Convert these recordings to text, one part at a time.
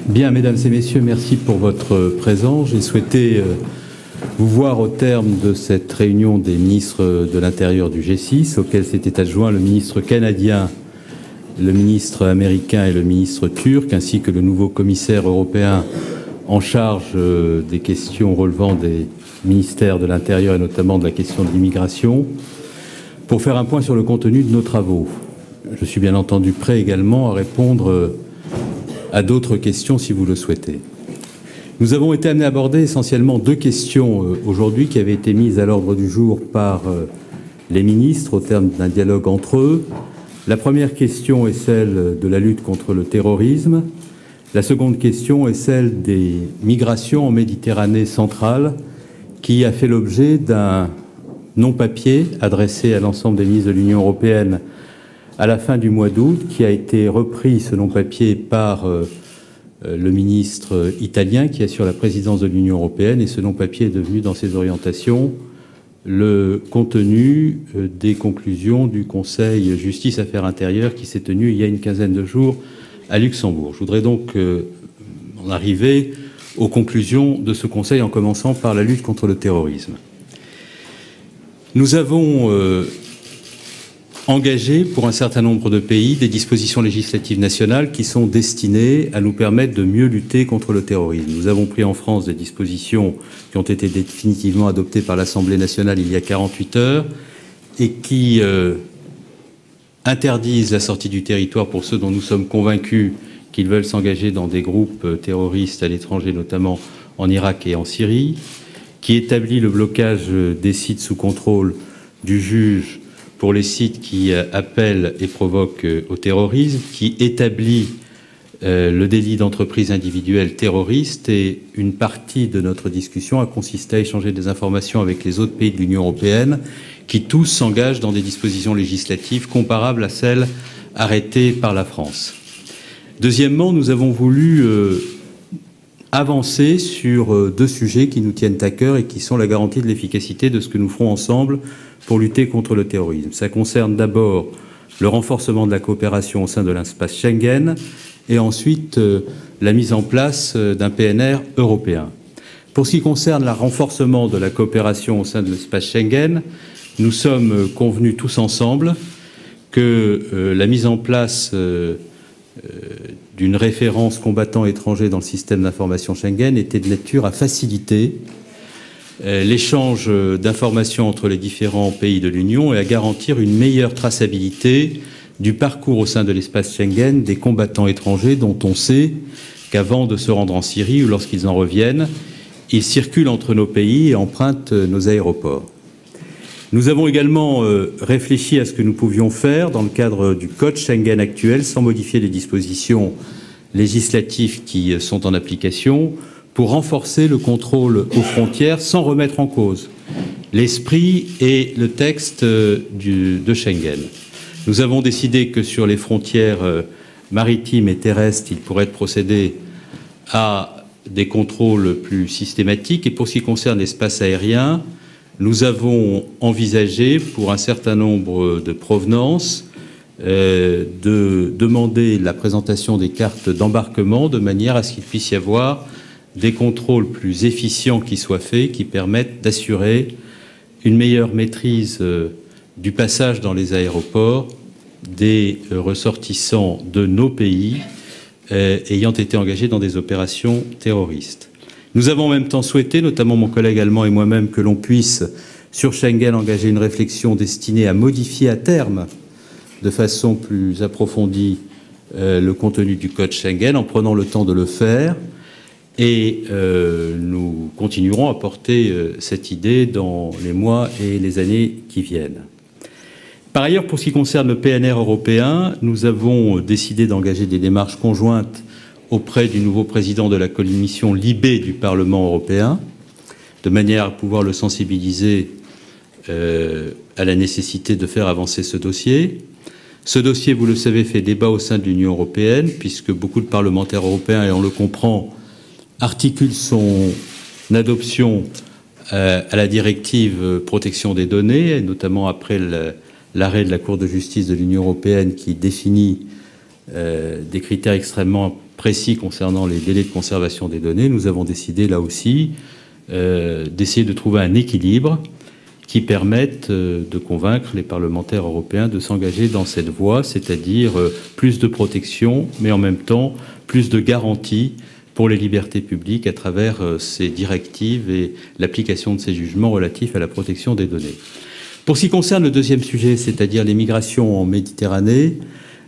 Bien, mesdames et messieurs, merci pour votre présence. J'ai souhaité vous voir au terme de cette réunion des ministres de l'Intérieur du G6, auquel s'était adjoint le ministre canadien, le ministre américain et le ministre turc, ainsi que le nouveau commissaire européen en charge des questions relevant des ministères de l'Intérieur et notamment de la question de l'immigration, pour faire un point sur le contenu de nos travaux. Je suis bien entendu prêt également à répondre à d'autres questions si vous le souhaitez. Nous avons été amenés à aborder essentiellement deux questions aujourd'hui qui avaient été mises à l'ordre du jour par les ministres au terme d'un dialogue entre eux. La première question est celle de la lutte contre le terrorisme. La seconde question est celle des migrations en Méditerranée centrale, qui a fait l'objet d'un non-papier adressé à l'ensemble des ministres de l'Union européenne à la fin du mois d'août, qui a été repris, ce non-papier, par le ministre italien qui assure la présidence de l'Union européenne, et ce non-papier est devenu, dans ses orientations, le contenu des conclusions du Conseil Justice Affaires Intérieures qui s'est tenu il y a une quinzaine de jours à Luxembourg. Je voudrais donc en arriver aux conclusions de ce Conseil en commençant par la lutte contre le terrorisme. Nous avons engagé pour un certain nombre de pays des dispositions législatives nationales qui sont destinées à nous permettre de mieux lutter contre le terrorisme. Nous avons pris en France des dispositions qui ont été définitivement adoptées par l'Assemblée nationale il y a 48 heures et qui interdisent la sortie du territoire pour ceux dont nous sommes convaincus qu'ils veulent s'engager dans des groupes terroristes à l'étranger, notamment en Irak et en Syrie, qui établit le blocage des sites sous contrôle du juge pour les sites qui appellent et provoquent au terrorisme, qui établit le délit d'entreprise individuelle terroriste, et une partie de notre discussion a consisté à échanger des informations avec les autres pays de l'Union européenne qui tous s'engagent dans des dispositions législatives comparables à celles arrêtées par la France. Deuxièmement, nous avons voulu avancer sur deux sujets qui nous tiennent à cœur et qui sont la garantie de l'efficacité de ce que nous ferons ensemble pour lutter contre le terrorisme. Ça concerne d'abord le renforcement de la coopération au sein de l'espace Schengen et ensuite la mise en place d'un PNR européen. Pour ce qui concerne le renforcement de la coopération au sein de l'espace Schengen, nous sommes convenus tous ensemble que la mise en place d'une référence combattant étranger dans le système d'information Schengen était de nature à faciliter l'échange d'informations entre les différents pays de l'Union et à garantir une meilleure traçabilité du parcours au sein de l'espace Schengen des combattants étrangers dont on sait qu'avant de se rendre en Syrie ou lorsqu'ils en reviennent, ils circulent entre nos pays et empruntent nos aéroports. Nous avons également réfléchi à ce que nous pouvions faire dans le cadre du Code Schengen actuel sans modifier les dispositions législatives qui sont en application pour renforcer le contrôle aux frontières sans remettre en cause l'esprit et le texte de Schengen. Nous avons décidé que sur les frontières maritimes et terrestres, il pourrait être procédé à des contrôles plus systématiques, et pour ce qui concerne l'espace aérien, nous avons envisagé, pour un certain nombre de provenances, de demander la présentation des cartes d'embarquement de manière à ce qu'il puisse y avoir des contrôles plus efficients qui soient faits, qui permettent d'assurer une meilleure maîtrise du passage dans les aéroports des ressortissants de nos pays ayant été engagés dans des opérations terroristes. Nous avons en même temps souhaité, notamment mon collègue allemand et moi-même, que l'on puisse, sur Schengen, engager une réflexion destinée à modifier à terme, de façon plus approfondie, le contenu du Code Schengen, en prenant le temps de le faire. Et nous continuerons à porter cette idée dans les mois et les années qui viennent. Par ailleurs, pour ce qui concerne le PNR européen, nous avons décidé d'engager des démarches conjointes auprès du nouveau président de la commission LIBE du Parlement européen, de manière à pouvoir le sensibiliser à la nécessité de faire avancer ce dossier. Ce dossier, vous le savez, fait débat au sein de l'Union européenne, puisque beaucoup de parlementaires européens, et on le comprend, articulent son adoption à la directive protection des données, et notamment après l'arrêt de la Cour de justice de l'Union européenne qui définit des critères extrêmement précis concernant les délais de conservation des données, nous avons décidé là aussi d'essayer de trouver un équilibre qui permette de convaincre les parlementaires européens de s'engager dans cette voie, c'est-à-dire plus de protection, mais en même temps plus de garanties pour les libertés publiques à travers ces directives et l'application de ces jugements relatifs à la protection des données. Pour ce qui concerne le deuxième sujet, c'est-à-dire les migrations en Méditerranée,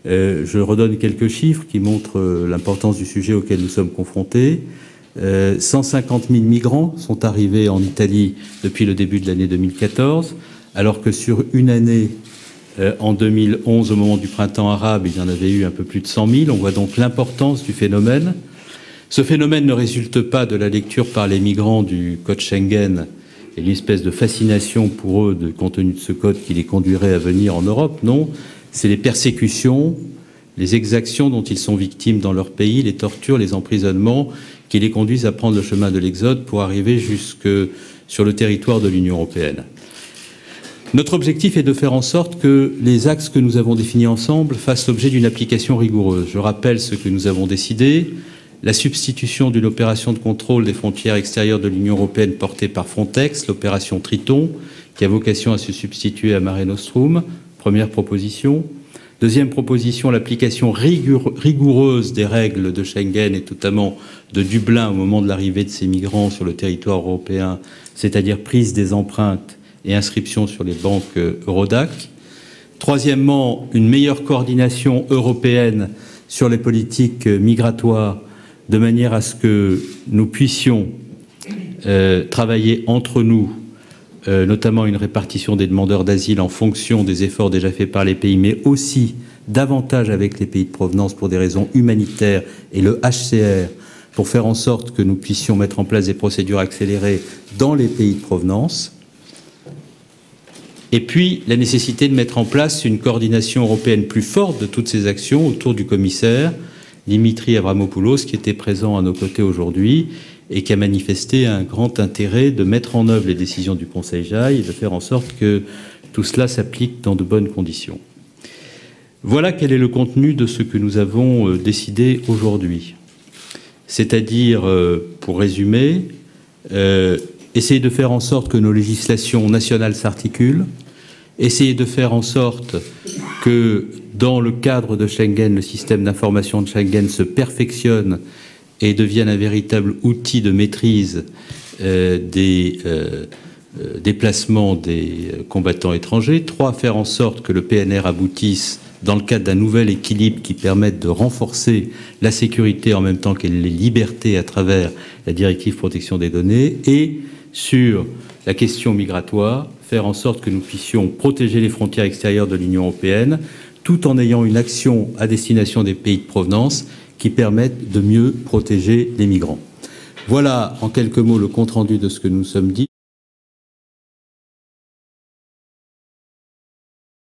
je redonne quelques chiffres qui montrent l'importance du sujet auquel nous sommes confrontés. 150 000 migrants sont arrivés en Italie depuis le début de l'année 2014, alors que sur une année, en 2011, au moment du printemps arabe, il y en avait eu un peu plus de 100 000. On voit donc l'importance du phénomène. Ce phénomène ne résulte pas de la lecture par les migrants du code Schengen et l'espèce de fascination pour eux, compte tenu de ce code qui les conduirait à venir en Europe. Non, c'est les persécutions, les exactions dont ils sont victimes dans leur pays, les tortures, les emprisonnements qui les conduisent à prendre le chemin de l'exode pour arriver jusque sur le territoire de l'Union européenne. Notre objectif est de faire en sorte que les axes que nous avons définis ensemble fassent l'objet d'une application rigoureuse. Je rappelle ce que nous avons décidé: la substitution d'une opération de contrôle des frontières extérieures de l'Union européenne portée par Frontex, l'opération Triton, qui a vocation à se substituer à Mare Nostrum, première proposition. Deuxième proposition, l'application rigoureuse des règles de Schengen et notamment de Dublin au moment de l'arrivée de ces migrants sur le territoire européen, c'est-à-dire prise des empreintes et inscription sur les banques Eurodac. Troisièmement, une meilleure coordination européenne sur les politiques migratoires de manière à ce que nous puissions travailler entre nous, notamment une répartition des demandeurs d'asile en fonction des efforts déjà faits par les pays, mais aussi davantage avec les pays de provenance pour des raisons humanitaires et le HCR pour faire en sorte que nous puissions mettre en place des procédures accélérées dans les pays de provenance. Et puis, la nécessité de mettre en place une coordination européenne plus forte de toutes ces actions autour du commissaire Dimitri Avramopoulos, qui était présent à nos côtés aujourd'hui et qui a manifesté un grand intérêt de mettre en œuvre les décisions du Conseil JAI et de faire en sorte que tout cela s'applique dans de bonnes conditions. Voilà quel est le contenu de ce que nous avons décidé aujourd'hui. C'est-à-dire, pour résumer, essayer de faire en sorte que nos législations nationales s'articulent, essayer de faire en sorte que, dans le cadre de Schengen, le système d'information de Schengen se perfectionne et devienne un véritable outil de maîtrise des déplacements des combattants étrangers. 3, faire en sorte que le PNR aboutisse dans le cadre d'un nouvel équilibre qui permette de renforcer la sécurité en même temps que les libertés à travers la directive protection des données. Et sur la question migratoire, faire en sorte que nous puissions protéger les frontières extérieures de l'Union européenne tout en ayant une action à destination des pays de provenance qui permettent de mieux protéger les migrants. Voilà en quelques mots le compte-rendu de ce que nous sommes dit.